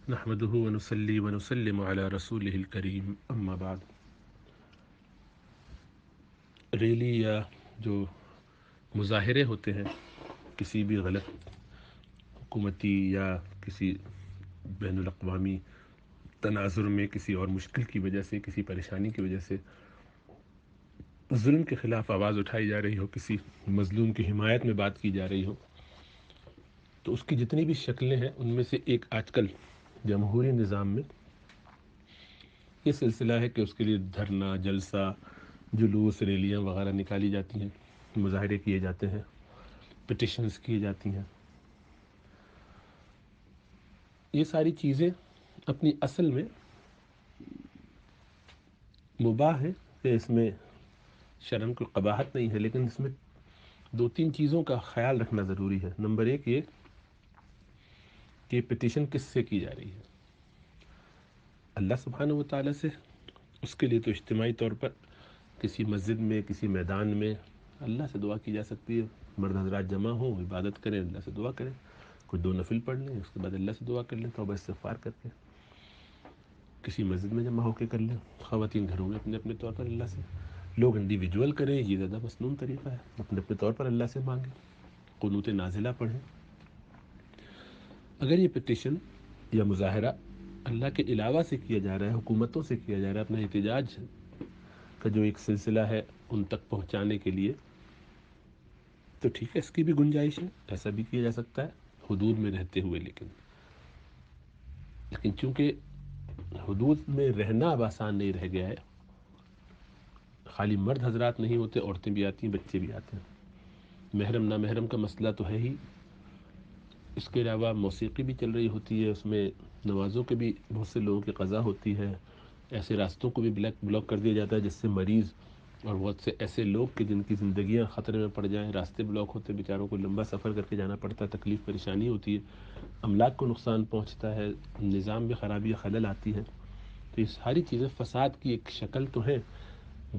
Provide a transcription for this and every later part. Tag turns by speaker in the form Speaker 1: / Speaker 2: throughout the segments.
Speaker 1: نحمده ونصلي ونسلم على رسوله الکریم اما بعد۔ ریلی یا جو مظاہرے ہوتے ہیں کسی بھی غلط حکومتی یا کسی بین الاقوامی تناظر میں، کسی اور مشکل کی وجہ سے، کسی پریشانی کی وجہ سے ظلم کے خلاف آواز اٹھائی جا رہی ہو، کسی مظلوم کی حمایت میں بات کی جا رہی ہو، تو اس کی جتنی بھی شکلیں ہیں ان میں سے ایک آج کل جمہوری نظام میں یہ سلسلہ ہے کہ اس کے لیے دھرنا، جلسہ، جلوس، ریلیاں وغیرہ نکالی جاتی ہیں، مظاہرے کیے جاتے ہیں، پٹیشنز کی جاتی ہیں۔ یہ ساری چیزیں اپنی اصل میں مباح ہے کہ اس میں شرم کوئی قباحت نہیں ہے، لیکن اس میں دو تین چیزوں کا خیال رکھنا ضروری ہے۔ نمبر ایک یہ کہ پٹیشن کس سے کی جا رہی ہے، اللہ سبحانہ و تعالیٰ سے؟ اس کے لیے تو اجتماعی طور پر کسی مسجد میں، کسی میدان میں اللہ سے دعا کی جا سکتی ہے، مرد حضرات جمع ہوں، عبادت کریں، اللہ سے دعا کریں، کوئی دو نفل پڑھ لیں، اس کے بعد اللہ سے دعا کر لیں، توبہ استغفار کر کے کسی مسجد میں جمع ہو کے کر لیں، خواتین گھروں میں اپنے اپنے طور پر اللہ سے، لوگ انڈیویجول کریں، یہ زیادہ مسنون طریقہ ہے، اپنے اپنے طور پر اللہ سے مانگیں، قنوت نازلہ پڑھیں۔ اگر یہ پٹیشن یا مظاہرہ اللہ کے علاوہ سے کیا جا رہا ہے، حکومتوں سے کیا جا رہا ہے، اپنا احتجاج کا جو ایک سلسلہ ہے ان تک پہنچانے کے لیے، تو ٹھیک ہے، اس کی بھی گنجائش ہے، ایسا بھی کیا جا سکتا ہے حدود میں رہتے ہوئے۔ لیکن چونکہ حدود میں رہنا اب آسان نہیں رہ گیا ہے، خالی مرد حضرات نہیں ہوتے، عورتیں بھی آتی ہیں، بچے بھی آتے ہیں، محرم نامحرم کا مسئلہ تو ہے ہی، اس کے علاوہ موسیقی بھی چل رہی ہوتی ہے، اس میں نمازوں کے بھی بہت سے لوگوں کی قضا ہوتی ہے، ایسے راستوں کو بھی بلاک کر دیا جاتا ہے جس سے مریض اور بہت سے ایسے لوگ کہ جن کی زندگیاں خطرے میں پڑ جائیں، راستے بلاک ہوتے، بیچاروں کو لمبا سفر کر کے جانا پڑتا ہے، تکلیف پریشانی ہوتی ہے، املاک کو نقصان پہنچتا ہے، نظام میں خرابی خلل آتی ہے۔ تو یہ ساری چیزیں فساد کی ایک شکل تو ہیں،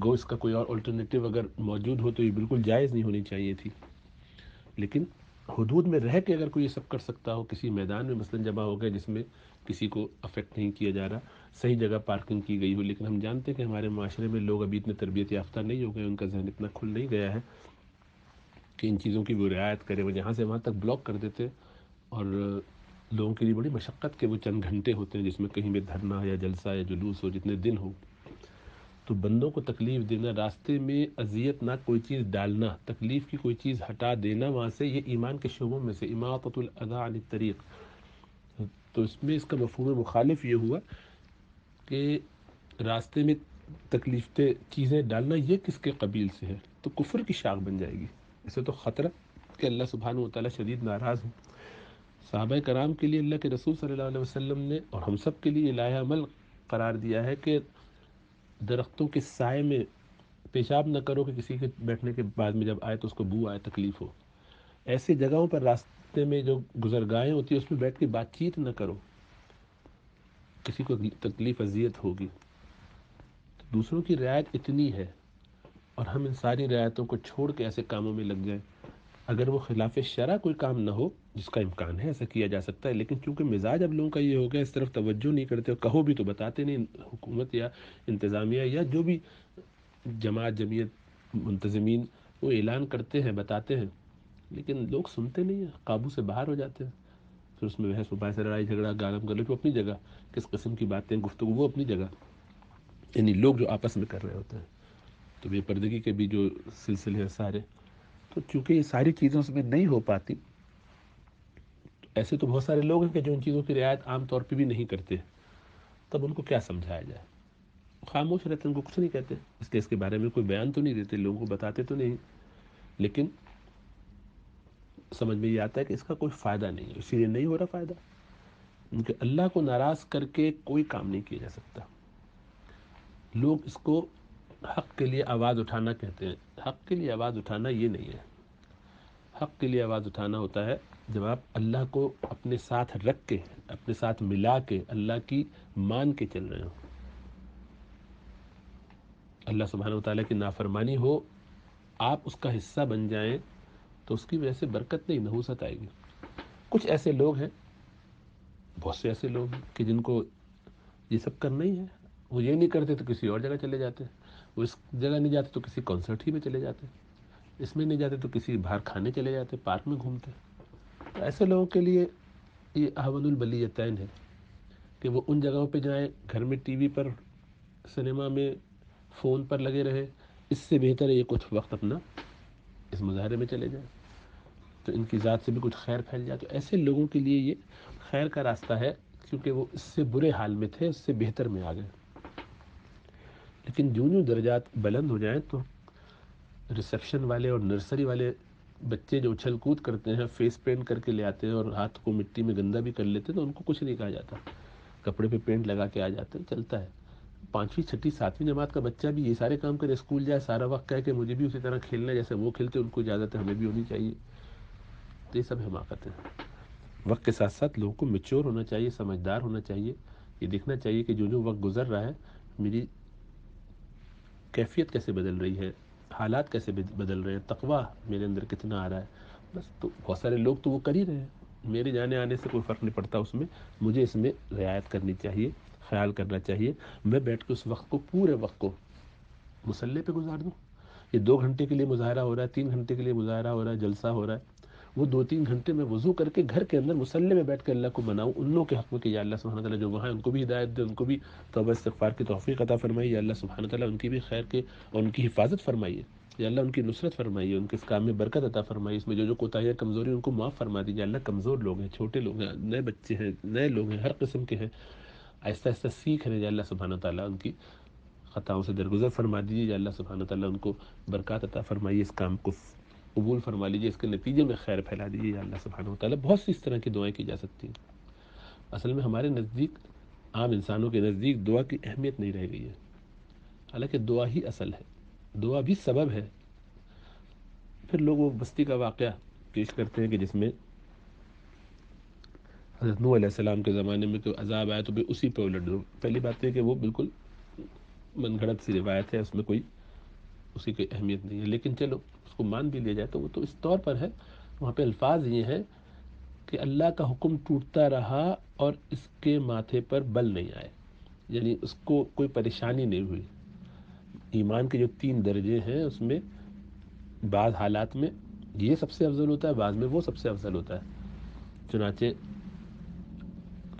Speaker 1: گو اس کا کوئی اور الٹرنیٹیو اگر موجود ہو تو یہ بالکل جائز نہیں ہونی چاہیے تھی، لیکن حدود میں رہ کے اگر کوئی یہ سب کر سکتا ہو، کسی میدان میں مثلا جمع ہو گئے جس میں کسی کو افیکٹ نہیں کیا جا رہا، صحیح جگہ پارکنگ کی گئی ہو، لیکن ہم جانتے ہیں کہ ہمارے معاشرے میں لوگ ابھی اتنے تربیت یافتہ نہیں ہو گئے، ان کا ذہن اتنا کھل نہیں گیا ہے کہ ان چیزوں کی وہ رعایت کرے، وہ جہاں سے وہاں تک بلاک کر دیتے، اور لوگوں کے لیے بڑی مشقت کے وہ چند گھنٹے ہوتے ہیں جس میں کہیں بھی دھرنا یا جلسہ یا جلوس ہو، جتنے دن ہو، تو بندوں کو تکلیف دینا، راستے میں اذیت نہ کوئی چیز ڈالنا، تکلیف کی کوئی چیز ہٹا دینا وہاں سے، یہ ایمان کے شعبوں میں سے اماطۃ الاذی عن الطریق۔ تو اس میں اس کا مفہوم مخالف یہ ہوا کہ راستے میں تکلیف دہ چیزیں ڈالنا یہ کس کے قبیل سے ہے، تو کفر کی شاخ بن جائے گی، اسے تو خطرہ کہ اللہ سبحانہ و تعالیٰ شدید ناراض ہوں۔ صحابہ کرام کے لیے اللہ کے رسول صلی اللہ علیہ وسلم نے اور ہم سب کے لیے لائحہ عمل قرار دیا ہے کہ درختوں کے سائے میں پیشاب نہ کرو کہ کسی کے بیٹھنے کے بعد میں جب آئے تو اس کو بو آئے، تکلیف ہو۔ ایسی جگہوں پر راستے میں جو گزرگاہیں ہوتی ہیں اس میں بیٹھ کے بات چیت نہ کرو، کسی کو تکلیف اذیت ہوگی۔ دوسروں کی رعایت اتنی ہے اور ہم ان ساری رعایتوں کو چھوڑ کے ایسے کاموں میں لگ جائیں، اگر وہ خلاف شرع کوئی کام نہ ہو، جس کا امکان ہے ایسا کیا جا سکتا ہے، لیکن چونکہ مزاج اب لوگوں کا یہ ہو گیا، اس طرف توجہ نہیں کرتے، کہو بھی تو بتاتے نہیں، حکومت یا انتظامیہ یا جو بھی جماعت جمعیت منتظمین وہ اعلان کرتے ہیں، بتاتے ہیں، لیکن لوگ سنتے نہیں ہیں، قابو سے باہر ہو جاتے ہیں، پھر اس میں بحث و باعث، لڑائی جھگڑا، گالم گلوچ وہ اپنی جگہ، کس قسم کی باتیں گفتگو وہ اپنی جگہ، یعنی لوگ جو آپس میں کر رہے ہوتے ہیں، تو بے پردگی کے بھی جو سلسلے ہیں سارے، تو چونکہ یہ ساری چیزوں سے میں نہیں ہو پاتی، ایسے تو بہت سارے لوگ ہیں کہ جو ان چیزوں کی رعایت عام طور پہ بھی نہیں کرتے، تب ان کو کیا سمجھایا جائے؟ خاموش رہتے، ان کو کچھ نہیں کہتے، اس لیے اس کے بارے میں کوئی بیان تو نہیں دیتے، لوگوں کو بتاتے تو نہیں، لیکن سمجھ میں یہ آتا ہے کہ اس کا کوئی فائدہ نہیں ہے، اسی لیے نہیں ہو رہا فائدہ، کیونکہ اللہ کو ناراض کر کے کوئی کام نہیں کیا جا سکتا۔ لوگ اس کو حق کے لیے آواز اٹھانا کہتے ہیں، حق کے لیے آواز اٹھانا یہ نہیں ہے، حق کے لیے آواز اٹھانا ہوتا ہے جب آپ اللہ کو اپنے ساتھ رکھ کے، اپنے ساتھ ملا کے، اللہ کی مان کے چل رہے ہو، اللہ سبحانہ و تعالیٰ کی نافرمانی ہو، آپ اس کا حصہ بن جائیں تو اس کی وجہ سے برکت نہیں، نحوست آئے گی۔ کچھ ایسے لوگ ہیں بہت سے ایسے لوگ ہیں کہ جن کو یہ سب کرنا ہی ہے، وہ یہ نہیں کرتے تو کسی اور جگہ چلے جاتے، وہ اس جگہ نہیں جاتے تو کسی کنسرٹ ہی میں چلے جاتے، اس میں نہیں جاتے تو کسی باہر کھانے چلے جاتے، پارک میں گھومتے۔ تو ایسے لوگوں کے لیے یہ احوال البلیتین ہے کہ وہ ان جگہوں پہ جائیں، گھر میں ٹی وی پر، سنیما میں، فون پر لگے رہے، اس سے بہتر ہے یہ کچھ وقت اپنا اس مظاہرے میں چلے جائیں تو ان کی ذات سے بھی کچھ خیر پھیل جائے۔ تو ایسے لوگوں کے لیے یہ خیر کا راستہ ہے، کیونکہ وہ اس سے برے حال میں تھے، اس سے بہتر میں آ گئے۔ لیکن جو درجات بلند ہو جائیں تو ریسیپشن والے اور نرسری والے بچے جو اچھل کود کرتے ہیں، فیس پینٹ کر کے لے آتے ہیں اور ہاتھ کو مٹی میں گندا بھی کر لیتے ہیں، تو ان کو کچھ نہیں کہا جاتا، کپڑے پہ پینٹ لگا کے آ جاتے ہیں، چلتا ہے۔ 5ویں 6ٹھی 7ویں جماعت کا بچہ بھی یہ سارے کام کرے، اسکول جائے، سارا وقت کہے کہ مجھے بھی اسی طرح کھیلنا ہے جیسے وہ کھیلتے، ان کو اجازت ہے، ہمیں بھی ہونی چاہیے۔ تو یہ سب حماقت ہے۔ وقت کے ساتھ ساتھ لوگوں کو میچور ہونا چاہیے، سمجھدار ہونا چاہیے، یہ دیکھنا چاہیے کہ جو وقت گزر رہا ہے میری کیفیت کیسے بدل رہی ہے، حالات کیسے بدل رہے ہیں، تقویٰ میرے اندر کتنا آ رہا ہے۔ بس تو بہت سارے لوگ تو وہ کر ہی رہے ہیں، میرے جانے آنے سے کوئی فرق نہیں پڑتا اس میں، مجھے اس میں رعایت کرنی چاہیے، خیال کرنا چاہیے۔ میں بیٹھ کے اس وقت کو، پورے وقت کو مصلی پہ گزار دوں۔ یہ 2 گھنٹے کے لیے مظاہرہ ہو رہا ہے، 3 گھنٹے کے لیے مظاہرہ ہو رہا ہے، جلسہ ہو رہا ہے، وہ 2-3 گھنٹے میں وضو کر کے گھر کے اندر مصلی میں بیٹھ کے اللہ کو مناؤں، ان لوگوں کے حق میں کہ یا اللہ سبحانہ تعالیٰ جو وہاں ہیں ان کو بھی ہدایت دے، ان کو بھی توبہ استغفار کی توفیق عطا فرمائیے، یا اللہ سبحانہ تعالیٰ ان کی بھی خیر کے اور ان کی حفاظت فرمائیے، یا اللہ ان کی نصرت فرمائیے، ان کے اس کام میں برکت عطا فرمائیے، اس میں جو کوتاہیاں کمزوری ان کو معاف فرما دیجیے۔ اللہ کمزور لوگ ہیں، چھوٹے لوگ ہیں، نئے بچے ہیں، نئے لوگ ہیں، ہر قسم کے ہیں، آہستہ آہستہ سیکھ رہے ہیں، یا اللہ سبحانہ تعالیٰ ان کی خطاؤں سے درگزر فرما دیجیے، یا اللہ سبحانہ تعالیٰ ان کو برکات عطا فرمائیے، اس کام کو قبول فرما لیجیے، اس کے نتیجے میں خیر پھیلا دیجیے، یا اللہ سبحانہ تعالیٰ۔ بہت سی اس طرح کی دعائیں کی جا سکتی ہیں۔ اصل میں ہمارے نزدیک، عام انسانوں کے نزدیک دعا کی اہمیت نہیں رہ گئی ہے، حالانکہ دعا ہی اصل ہے، دعا بھی سبب ہے۔ پھر لوگ وہ بستی کا واقعہ پیش کرتے ہیں کہ جس میں حضرت نوح علیہ السلام کے زمانے میں تو عذاب آیا تو پھر اسی پہ الٹ دو۔ پہلی بات یہ کہ وہ بالکل من گھڑت سی روایت ہے، اس میں کوئی اسی کی اہمیت نہیں ہے، لیکن چلو اس کو مان بھی لیا جائے تو وہ تو اس طور پر ہے، وہاں پہ الفاظ یہ ہیں کہ اللہ کا حکم ٹوٹتا رہا اور اس کے ماتھے پر بل نہیں آئے، یعنی اس کو کوئی پریشانی نہیں ہوئی۔ ایمان کے جو 3 درجے ہیں اس میں بعض حالات میں یہ سب سے افضل ہوتا ہے، بعض میں وہ سب سے افضل ہوتا ہے۔ چنانچہ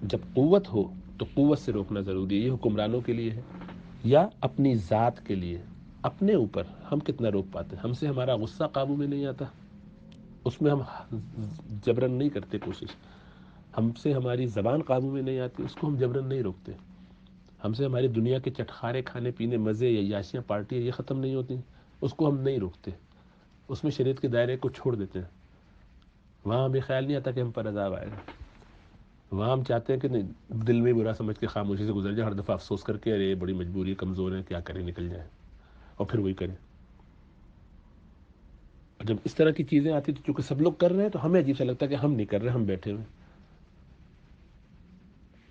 Speaker 1: جب قوت ہو تو قوت سے روکنا ضروری ہے، یہ حکمرانوں کے لیے ہے، یا اپنی ذات کے لیے، اپنے اوپر ہم کتنا روک پاتے ہیں۔ ہم سے ہمارا غصہ قابو میں نہیں آتا، اس میں ہم جبرن نہیں کرتے کوشش، ہم سے ہماری زبان قابو میں نہیں آتی، اس کو ہم جبرن نہیں روکتے، ہم سے ہماری دنیا کے چٹخارے کھانے پینے، مزے یا یاشیاں پارٹیاں یہ ختم نہیں ہوتی، اس کو ہم نہیں روکتے، اس میں شریعت کے دائرے کو چھوڑ دیتے ہیں، وہاں ہمیں خیال نہیں آتا کہ ہم پر عذاب آئے گا، وہاں ہم چاہتے ہیں کہ نہیں، دل میں برا سمجھ کے خاموشی سے گزر جائے، ہر دفعہ افسوس کر کے ارے بڑی مجبوری، کمزور ہیں، کیا کریں، نکل جائیں، اور پھر وہی کریں۔ اور جب اس طرح کی چیزیں آتی تو چونکہ سب لوگ کر رہے ہیں تو ہمیں عجیب سا لگتا ہے کہ ہم نہیں کر رہے، ہم بیٹھے ہوئے،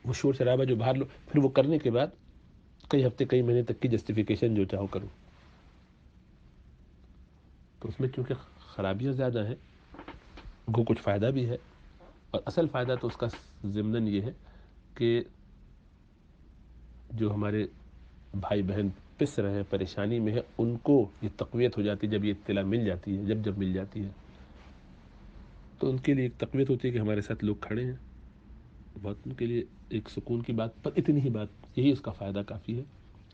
Speaker 1: وہ شور شرابہ جو باہر لو، پھر وہ کرنے کے بعد کئی ہفتے کئی مہینے تک کی جسٹیفیکیشن جو چاہو کرو، تو اس میں چونکہ خرابیاں زیادہ ہیں، وہ کچھ فائدہ بھی ہے، اور اصل فائدہ تو اس کا ضمناً یہ ہے کہ جو ہمارے بھائی بہن پس رہے ہیں، پریشانی میں ہے، ان کو یہ تقویت ہو جاتی ہے، جب یہ اطلاع مل جاتی ہے، جب مل جاتی ہے تو ان کے لیے ایک تقویت ہوتی ہے کہ ہمارے ساتھ لوگ کھڑے ہیں، بہت ان کے لیے ایک سکون کی بات، پر اتنی ہی بات، یہی اس کا فائدہ کافی ہے۔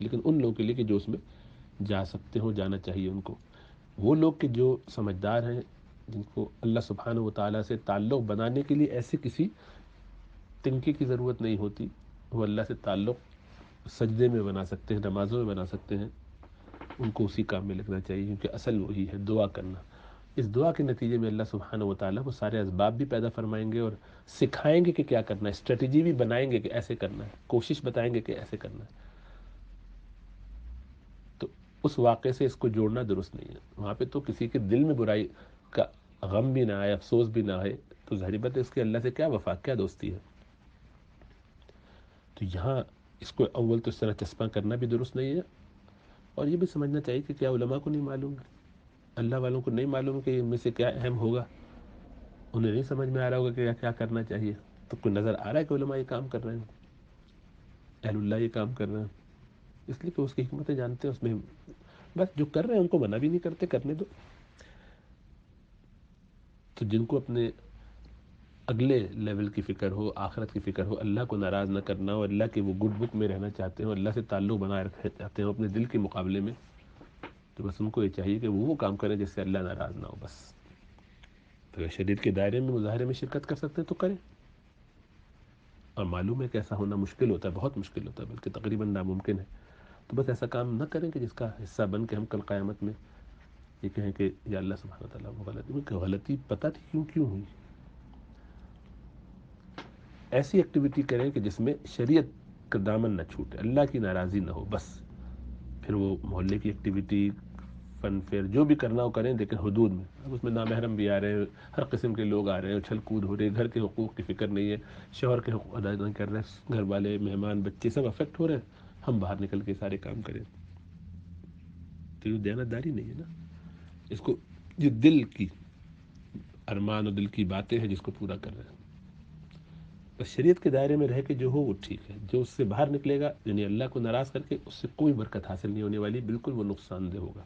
Speaker 1: لیکن ان لوگوں کے لیے کہ جو اس میں جا سکتے ہوں، جانا چاہیے ان کو، وہ لوگ کہ جو سمجھدار ہیں، جن کو اللہ سبحانہ و تعالیٰ سے تعلق بنانے کے لیے ایسے کسی تنکے کی ضرورت نہیں ہوتی، وہ اللہ سے تعلق سجدے میں بنا سکتے ہیں، نمازوں میں بنا سکتے ہیں، ان کو اسی کام میں لگنا چاہیے، کیونکہ اصل وہی ہے دعا کرنا۔ اس دعا کے نتیجے میں اللہ سبحانہ و تعالیٰ وہ سارے اسباب بھی پیدا فرمائیں گے اور سکھائیں گے کہ کیا کرنا ہے، اسٹریٹجی بھی بنائیں گے کہ ایسے کرنا ہے، کوشش بتائیں گے کہ ایسے کرنا ہے۔ تو اس واقعے سے اس کو جوڑنا درست نہیں ہے، وہاں پہ تو کسی کے دل میں برائی کا غم بھی نہ آئے، افسوس بھی نہ آئے، تو ظاہر بات ہے اس کے اللہ سے کیا وفا، کیا دوستی ہے۔ تو یہاں اس کو اول تو اس طرح چسپاں کرنا بھی درست نہیں ہے، اور یہ بھی سمجھنا چاہیے کہ کیا علماء کو نہیں معلوم ہے، اللہ والوں کو نہیں معلوم کہ ان میں سے کیا اہم ہوگا، انہیں نہیں سمجھ میں آ رہا ہوگا کہ کیا کرنا چاہیے۔ تو کوئی نظر آ رہا ہے کہ علماء یہ کام کر رہے ہیں، اہل اللہ یہ کام کر رہے ہیں؟ اس لیے کہ اس کی حکمتیں جانتے ہیں، اس میں بس جو کر رہے ہیں ان کو منع بھی نہیں کرتے، کرنے دو۔ تو جن کو اپنے اگلے لیول کی فکر ہو، آخرت کی فکر ہو، اللہ کو ناراض نہ کرنا ہو، اللہ کے وہ گڈ بک میں رہنا چاہتے ہیں، اللہ سے تعلق بنائے رکھنا چاہتے ہیں اپنے دل کے مقابلے میں، تو بس ان کو یہ چاہیے کہ وہ کام کریں جس سے اللہ ناراض نہ ہو بس۔ تو اگر شریعت کے دائرے میں مظاہرے میں شرکت کر سکتے ہیں تو کریں، اور معلوم ہے کہ ایسا ہونا مشکل ہوتا ہے، بہت مشکل ہوتا ہے، بلکہ تقریباً ناممکن ہے، تو بس ایسا کام نہ کریں کہ جس کا حصہ بن کے ہم کل قیامت میں یہ کہیں کہ یا اللہ سبحانہ وتعالیٰ وہ غلطی پتہ تھی کیوں ہوئی۔ ایسی ایکٹیویٹی کریں کہ جس میں شریعت کا دامن نہ چھوٹے، اللہ کی ناراضی نہ ہو بس۔ پھر وہ محلے کی ایکٹیویٹی، فن فیئر، جو بھی کرنا ہو کریں، لیکن حدود میں۔ اب اس میں نامحرم بھی آ رہے ہیں، ہر قسم کے لوگ آ رہے ہیں، اچھل کود ہو رہی ہے، گھر کے حقوق کی فکر نہیں ہے، شوہر کے حقوق ادا نہیں کر رہے، گھر والے، مہمان، بچے سب افیکٹ ہو رہے ہیں، ہم باہر نکل کے سارے کام کریں، تو یہ دیانتداری نہیں ہے نا۔ اس کو یہ دل کی ارمان و دل کی باتیں ہیں جس کو پورا کر رہے ہیں۔ بس شریعت کے دائرے میں رہ کے جو ہو وہ ٹھیک ہے، جو اس سے باہر نکلے گا یعنی اللہ کو ناراض کر کے، اس سے کوئی برکت حاصل نہیں ہونے والی، بالکل وہ نقصان دہ ہوگا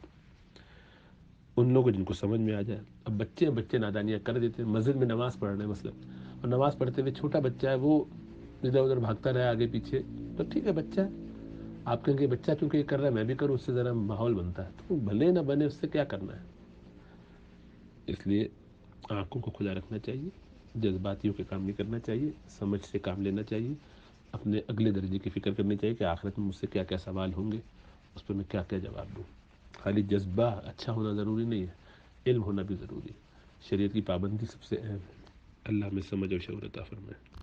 Speaker 1: ان لوگوں جن کو سمجھ میں آ جائے۔ اب بچے نادانیاں کر دیتے ہیں، مسجد میں نماز پڑھ رہے ہیں مثلا، اور نماز پڑھتے ہوئے چھوٹا بچہ ہے، وہ ادھر ادھر بھاگتا رہا آگے پیچھے، تو ٹھیک ہے بچہ ہے، آپ کہیں گے بچہ کیونکہ یہ کر رہا ہے میں بھی کروں، اس سے ذرا ماحول بنتا ہے، تو بھلے نہ بنے اس سے کیا کرنا ہے۔ اس لیے آنکھوں کو کھلا رکھنا چاہیے، جذباتیوں کے کام نہیں کرنا چاہیے، سمجھ سے کام لینا چاہیے، اپنے اگلے درجے کی فکر کرنی چاہیے کہ آخرت میں مجھ سے کیا کیا سوال ہوں گے، اس پہ میں کیا کیا جواب دوں۔ خالی جذبہ اچھا ہونا ضروری نہیں ہے، علم ہونا بھی ضروری ہے۔ شریعت کی پابندی سب سے اہم ہے۔ اللہ میں سمجھ اور شعور عطا فرمائے۔